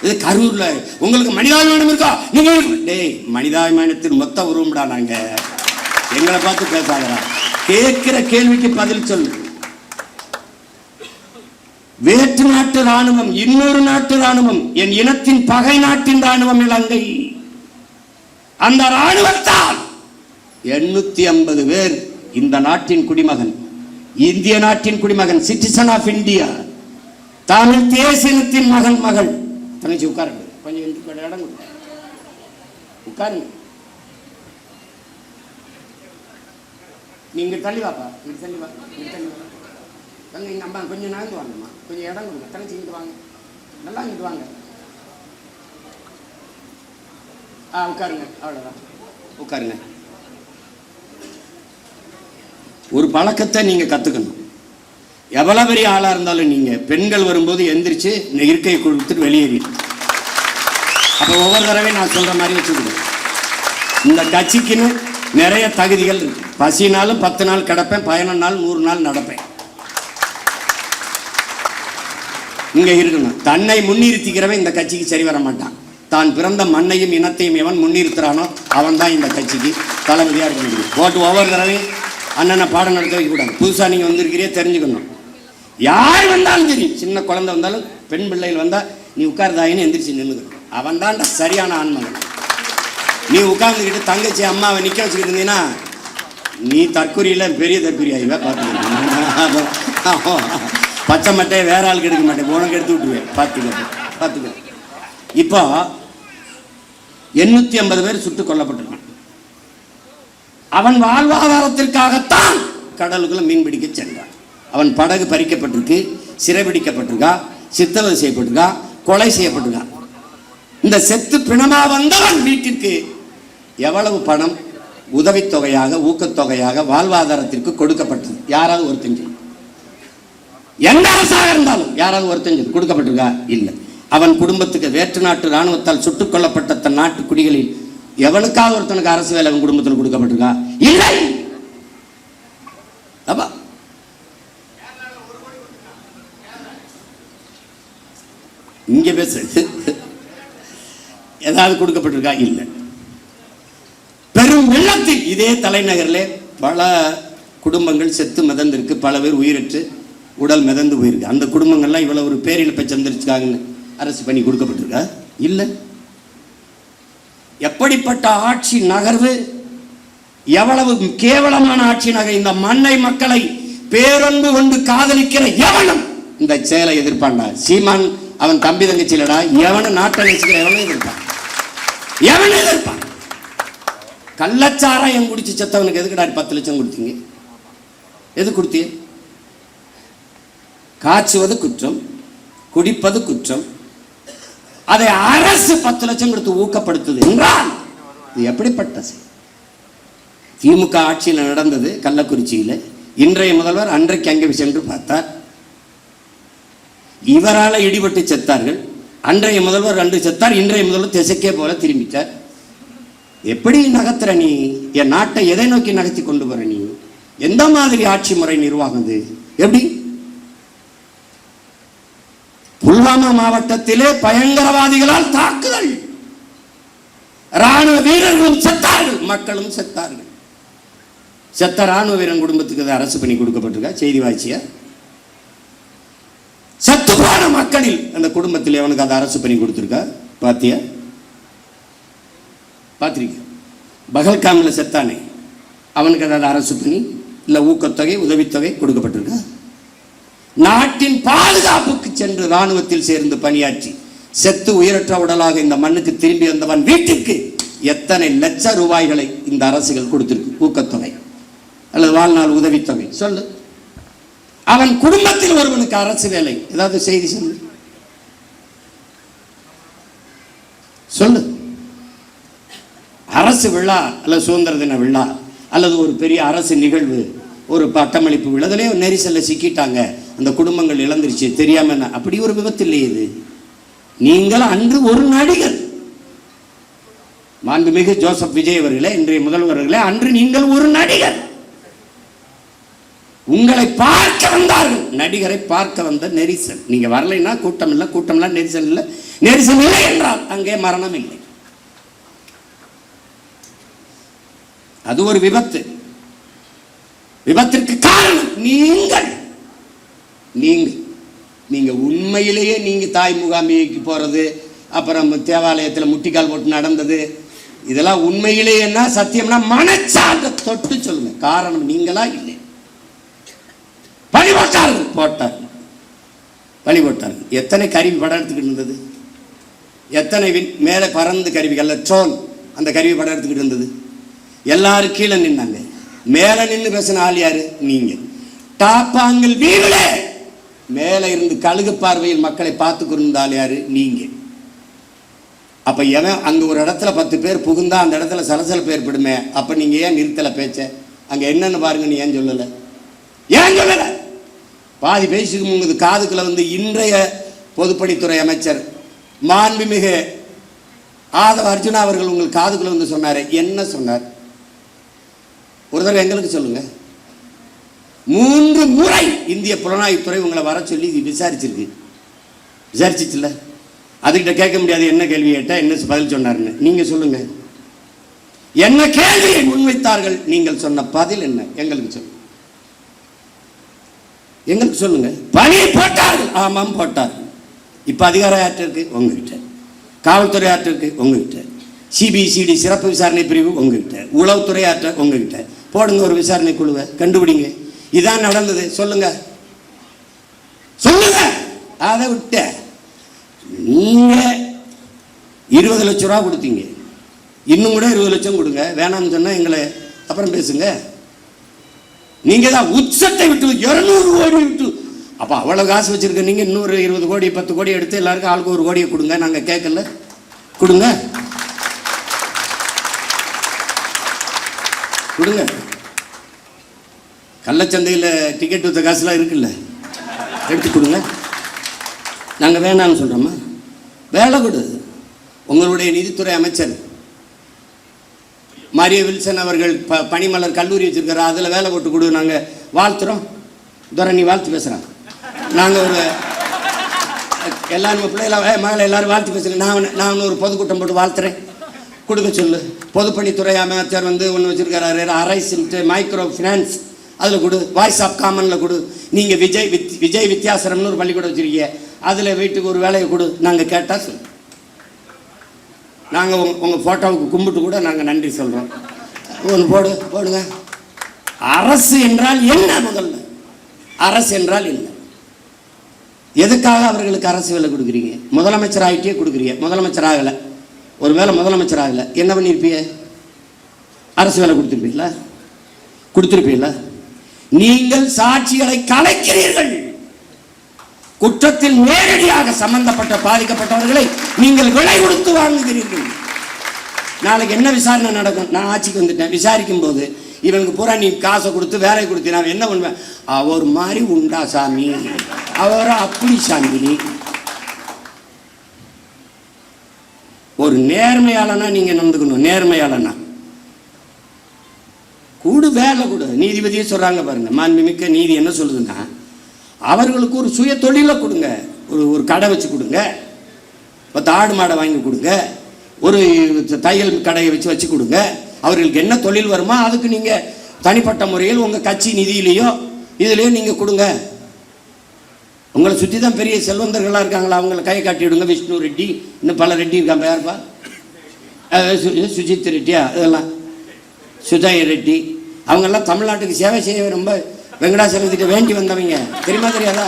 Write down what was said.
இது கரூர்ல உங்களுக்கு மனிதாபிமானம் இருக்கா? நீங்க டேய் மனிதாபிமானத்தின் மொத்த உருவம்டா நாங்க. எங்களை பார்த்து பேசாதடா. கேட்கிற கேள்விக்கு பதில் சொல்லு. வேற்று நாட்டு ராணுவம், இன்னொரு நாட்டு ராணுவம், என் இனத்தின் பகை நாட்டின் ராணுவம் இலங்கை. அந்த ராணுவத்தால் 850 பேர் இந்த நாட்டின் குடிமகன், இந்திய நாட்டின் குடிமகன், சிட்டிசன் ஆஃப் இந்தியா, தமிழ் தேசியத்தின் மகள். தங்கச்சி உட்காருங்க, கொஞ்சம் இடம் உட்காருங்க. நீங்க தள்ளி வாப்பா, தள்ளி வா, தள்ளி வா. தங்க இங்க அம்மா கொஞ்சம் நகர்ந்து வாங்கம்மா, கொஞ்சம் இடம் கொடுங்க. தங்கச்சி இங்கிட்டு வாங்க, நல்லா இங்கிட்டு வாங்க. உட்காருங்க, அவ்வளோதான், உட்காருங்க. ஒரு பழக்கத்தை நீங்க கத்துக்கணும். எவ்வளவு பெரிய ஆளா இருந்தாலும் நீங்க பெண்கள் வரும்போது எந்திரிச்சு இருக்கையை கொடுத்துட்டு வெளியேறி. அப்ப ஒவ்வொரு தடவை நான் சொல்ற மாதிரி வச்சுக்கணும். இந்த கட்சிக்குன்னு நிறைய தகுதிகள் இருக்கு. பசினாலும் 10 நாள் கிடப்பேன், 11 நாள் 100 நாள் நடப்பேன். இங்க இருக்கணும். தன்னை முன்னிறுத்திக்கிறவன் இந்த கட்சிக்கு சரி வர மாட்டான். தான் பிறந்த மண்ணையும் இனத்தையும் எவன் முன்னிறுத்துறானோ அவன் தான் இந்த கட்சிக்கு தளபதியா இருக்க முடியும். போட்டு ஒவ்வொரு தடவையும் அண்ணனை பாடம் நடத்த வைக்க கூடாது. புதுசா நீங்க வந்திருக்கிறீ தெரிஞ்சுக்கணும். யார் வந்தாலும் சரி, சின்ன குழந்தை வந்தாலும் பெண் பிள்ளைகள் வந்தா நீ உட்கார்தாயின்னு எந்திரிச்சு நின்றுக்கணும். அவன் தான் சரியான ஆண்மகன். நீ உட்கார்ந்துக்கிட்டு தங்கச்சி அம்மாவை நிக்க வச்சுக்கிட்டு இருந்தீங்கன்னா நீ தற்கொலையில பெரிய தற்கொலை ஆயிவ. பார்த்துக்க, பச்சை மட்டையை வேற ஆளுக்கு எடுக்க மாட்டேன், உனக்கு எடுத்து விட்டுருவேன். பார்த்துக்க. இப்போ 850 பேர் சுட்டுக் கொல்லப்பட்டிருக்கான். அவன் வாழ்வாதாரத்திற்காகத்தான் கடலுக்குள்ள மீன் பிடிக்க சென்றான். அவன் படகு பறிக்கப்பட்டிருக்கு, சிறைபிடிக்கப்பட்டிருக்கா, சித்தவதை செய்யப்பட்டிருக்கா, கொலை செய்யப்பட்டிருக்கா. இந்த செத்து பிணமா வந்தவன் வீட்டிற்கு எவ்வளவு பணம் உதவித்தொகையாக, ஊக்கத்தொகையாக, வாழ்வாதாரத்திற்கு கொடுக்கப்பட்டது? யாராவது ஒருத்தஞ்சு, எந்த அரசாக இருந்தாலும் யாராவது ஒருத்தஞ்சு கொடுக்கப்பட்டிருக்கா? இல்லை. அவன் குடும்பத்துக்கு வேற்று நாட்டு ராணுவத்தால் சுட்டுக் கொல்லப்பட்ட தன் நாட்டு குடிகளில் எவனுக்காவது ஒருத்தனுக்கு அரசு வேலை அவன் குடும்பத்தில் கொடுக்கப்பட்டிருக்கா? இல்லை. அப்பா இங்க பேச ஏதாவது கொடுக்கப்பட்டிருக்கா? இல்லை. பெரும் வெள்ளத்தில் இதே தலைநகரில் பல குடும்பங்கள் செத்து மிதந்திருக்கு, பல பேர் உயிரற்று உடல் மிதந்து போயிருக்கு. அந்த குடும்பங்கள்லாம் இவ்வளவு ஒரு பேரிழப்பை சந்திரிச்சுக்காங்கன்னு அரசு பண்ணி கொடுக்கப்பட்டிருக்கா? இல்லை. எப்படிப்பட்ட ஆட்சி நகர்வு, எவ்வளவு கேவலமான ஆட்சி நகர்! இந்த மண்ணை மக்களை பேரன்பு கொண்டு காதலிக்கிற எவனும் இந்த செயலை எதிர்ப்பான்டா. சீமான் அவன் தம்பி தங்கச்சிலடா, எவனும் நாட்டை நேசிக்கிற எவனும் எதிர்ப்பான். கள்ளச்சாராயம் குடிச்சு செத்தவனுக்கு எதுக்குடா 10 லட்சம் கொடுத்தீங்க? எது கொடுத்தீங்க? காய்ச்சுவது குற்றம், குடிப்பது குற்றம். அதை அரசு 10 லட்சம் கொடுத்து ஊக்கப்படுத்துது என்றால் இது எப்படிப்பட்ட செயல்? திமுக ஆட்சியில் நடந்தது கள்ளக்குறிச்சியில். இன்றைய முதல்வர் அன்றைக்கு அங்கே சென்று பார்த்தார். இவரால் இடிபட்டு செத்தார்கள். அன்றைய முதல்வர் அன்று செத்தார், இன்றைய முதல்வர் திசைக்கே போல திரும்பிட்டார். எப்படி நகர்த்துற நீ? என் நாட்டை எதை நோக்கி நகர்த்தி கொண்டு வர நீ? எந்த மாதிரி ஆட்சி முறை நிர்வாகம்? எப்படி? புல்வாமா மாவட்டத்திலே பயங்கரவாதிகளால் தாக்குதல், ராணுவ வீரர்களும் செத்தார்கள், மக்களும் செத்தார்கள். செத்த ராணுவ வீரன் குடும்பத்துக்கு அரசு பண்ணி கொடுக்கப்பட்டிருக்கா? செய்தி வாய்ச்சியா? செத்து போன மக்களில் அந்த குடும்பத்தில் அவனுக்கு அதை அரசு பண்ணி கொடுத்துருக்கா? பாத்தியா? பாத்திரிக்க பகல்காமில் செத்தானே அவனுக்கு அதை அரசு பண்ணி இல்லை ஊக்கத்தொகை உதவித்தொகை கொடுக்கப்பட்டிருக்கா? நாட்டின் பாதுகாப்புக்கு சென்று ராணுவத்தில் சேர்ந்து பணியாற்றி செத்து உயிரற்ற உடலாக இந்த மண்ணுக்கு திரும்பி வந்தவன் வீட்டுக்கு எத்தனை லட்ச ரூபாய்களை இந்த அரசுகள் கொடுத்திருக்கு ஊக்கத்தொகை அல்லது வாழ்நாள் உதவித்தொகை? சொல்லு. அவன் குடும்பத்தில் ஒருவனுக்கு அரசு வேலை, ஏதாவது செய்தி சொல்லு. சொல்லு. அரசு விழா அல்லது சுதந்திர தின விழா அல்லது ஒரு பெரிய அரசு நிகழ்வு, ஒரு பட்டமளிப்பு விழா, அதிலே நெரிசல்ல சிக்கிட்டாங்க, அந்த குடும்பங்கள் இழந்துருச்சு தெரியாம. அப்படி ஒரு விபத்து இல்லையே இது. நீங்கள் அன்று ஒரு நடிகர், மாண்புமிகு ஜோசப் விஜய் அவர்களே, இன்றைய முதல்வர்களே, அன்று நீங்கள் ஒரு நடிகர். உங்களை பார்க்க வந்தார்கள். நடிகரை பார்க்க வந்த நெரிசல். நீங்க வரலைன்னா கூட்டம் இல்லை, கூட்டம்லாம் நெரிசல் இல்லை, நெரிசல் இல்லை என்றால் அங்கே மரணம் இல்லை. அது ஒரு விபத்து. விபத்திற்கு காரணம் நீங்க உண்மையிலேயே நீங்க தாய் முகாமிக்கு போறது, அப்புறம் தேவாலயத்தில் முட்டிக்கால் போட்டு நடந்தது, இதெல்லாம் உண்மையிலேன்னா சத்தியம்னா மனச்சார்ந்த தொட்டு சொல்லுங்க. காரணம் நீங்களா இல்லை. பழி போட்டார்கள். எத்தனை கருவி படம் எடுத்துக்கிட்டு இருந்தது? எத்தனை மேலே பறந்து கருவிகள் ட்ரோன், அந்த கருவி படம் எடுத்துக்கிட்டு இருந்தது. எல்லாரும் கீழே நின்னாங்க. மேலே நின்று பேசின ஆள் யாரு? நீங்க. டாப்பாங்கல் வீடுல மேலே இருந்து கழுகு பார்வையில் மக்களை பார்த்து கொண்டிருந்தால் யாரு? நீங்க. அப்ப எவன் அங்க ஒரு இடத்துல 10 பேர் புகுந்தா அந்த இடத்துல சலசலப்பு ஏற்படுமே, அப்ப நீங்க ஏன் நிறுத்தல பேச்ச? அங்க என்னன்னு பாருங்க. நீ ஏன் சொல்லல? பாதி பேசிக்கு முங்குது காதுக்குள்ள வந்து இன்றைய பொதுப்பணித்துறை அமைச்சர் மாண்புமிகு ஆதவ அர்ஜுனா அவர்கள் உங்கள் காதுக்குள்ள வந்து சொன்னாரு. என்ன சொன்னார்? ஒரு தடவை எங்களுக்கு சொல்லுங்க. 3 முறை இந்திய புலனாய்வுத்துறை உங்களை வர சொல்லி விசாரிச்சிச்சுல்ல? அதுகிட்ட கேட்க முடியாது என்ன கேள்வி கேட்டா என்ன பதில் சொன்னாருன்னு. நீங்க சொல்லுங்க. என்ன கேள்வியை முன்வைத்தார்கள்? நீங்கள் சொன்ன பதில் என்ன? எங்களுக்கு சொல்லுங்க. பணி போட்டார்கள். ஆமாம் போட்டார்கள். இப்ப அதிகாரம் யார்கிட்ட இருக்கு? உங்ககிட்ட. காவல்துறை யார்கிட்ட இருக்கு? உங்ககிட்ட. சிபிசிடி சிறப்பு விசாரணை பிரிவு உங்ககிட்ட. உளவுத்துறை யார்கிட்ட? உங்ககிட்ட. போடுங்க ஒரு விசாரணை குழுவை, கண்டுபிடிங்க. இதான் நடந்தது. சொல்லுங்க. அதை விட்ட நீங்க 20 லட்சம் ரூபா கொடுத்தீங்க. இன்னும் கூட 20 லட்சம் கொடுங்க. வேணாம்னு சொன்னா எங்களை அப்புறம் பேசுங்க. நீங்க தான் உச்சத்தை விட்டு 200 கோடி விட்டு, அப்ப அவ்வளவு காசு வச்சிருக்க நீங்க இன்னொரு 20 கோடி 10 கோடி எடுத்து எல்லாருக்கும் ஆளுக்கு 1 கோடியை கொடுங்க. நாங்க கேட்கல, கொடுங்க. கள்ளச்சந்தையில் டிக்கெட் வித்த காசுலாம் இருக்குல்ல, எடுத்து கொடுங்க. நாங்கள் வேணான்னு சொல்கிறோமா? வேலை கொடு. உங்களுடைய நிதித்துறை அமைச்சர் மாரிய வில்சன் அவர்கள் பனிமலர் கல்லூரி வச்சிருக்கிற அதில் வேலை போட்டு கொடு. நாங்கள் வாழ்த்துறோம். நீ வாழ்த்து பேசுகிறான். நாங்கள் ஒரு எல்லாரும் பிள்ளைகள மகளை எல்லாரும் வாழ்த்து பேசுகிறேன். நான் ஒரு பொதுக்கூட்டம் போட்டு வாழ்த்துறேன். கொடுக்க சொல்லு. பொதுப்பணித்துறை அமைச்சர் வந்து ஒன்று வச்சிருக்கிறாரு, அரைசின்ட்டு மைக்ரோ ஃபினான்ஸ், அதில் கொடு. வாய்ஸ் ஆஃப் காமனில் கொடு. நீங்கள் விஜய் வித்யாசரம்னு ஒரு பள்ளிக்கூடம் வச்சுருக்கீங்க, அதில் வீட்டுக்கு ஒரு வேலையை கொடு. நாங்கள் கேட்டால் சொல். நாங்கள் உங்கள் ஃபோட்டோவுக்கு கும்பிட்டு கூட நாங்கள் நன்றி சொல்கிறோம். ஒன்று போடுங்க. அரசு என்றால் என்ன? முதல்ல அரசு என்றால் என்ன? எதுக்காக அவர்களுக்கு அரசு வேலை கொடுக்குறீங்க? முதலமைச்சர் ஆகிட்டே கொடுக்குறீங்க. முதலமைச்சர் ஆகலை, ஒரு வேளை முதலமைச்சர் ஆகலை, என்ன பண்ணியிருப்பீங்க? அரசு வேலை கொடுத்துருப்பீங்களா? நீங்கள் சாட்சிகளை கலைக்கிறீர்கள். குற்றத்தில் நேரடியாக சம்பந்தப்பட்ட பாதிக்கப்பட்டவர்களை நீங்கள் விலை கொடுத்து வாங்குகிறீர்கள். நாளைக்கு என்ன விசாரணை நடக்கும்? நான் ஆட்சிக்கு வந்துட்டேன், விசாரிக்கும் போது இவனுக்கு பூரா நீ காசை கொடுத்து வேலை கொடுத்து நான் என்ன பண்ணுவேன்? அவர் மாதிரி உண்டா சாமி, அவரை அப்படி சாமி. ஒரு நேர்மையாளனா நீங்க நடந்துக்கணும். நேர்மையாளனா கூடு, வேலை கொடு. நீதிபதியே சொல்றாங்க பாருங்க, மாண்புமிக்க நீதி என்ன சொல்லுதுன்னா, அவர்களுக்கு ஒரு சுய தொழிலை கொடுங்க. ஒரு கடை வச்சு கொடுங்க, 10 ஆடு மாடை வாங்கி கொடுங்க, ஒரு தையல் கடையை வச்சு கொடுங்க. அவர்களுக்கு என்ன தொழில் வருமோ அதுக்கு நீங்க தனிப்பட்ட முறையில் உங்க கட்சி நிதியிலையோ இதுலயோ நீங்க கொடுங்க. உங்களை சுற்றி தான் பெரிய செல்வந்தர்களாக இருக்காங்களா, அவங்களை கை காட்டிவிடுங்க. விஷ்ணு ரெட்டி, இன்னும் பல ரெட்டி இருக்காங்க. யாருப்பா? சுஜித் ரெட்டியா? இதெல்லாம் சுஜய் ரெட்டி. அவங்கெல்லாம் தமிழ்நாட்டுக்கு சேவை செய்ய ரொம்ப வெங்கடாசலத்திட்ட வேண்டி வந்தவங்க. தெரியுமா தெரியாதா?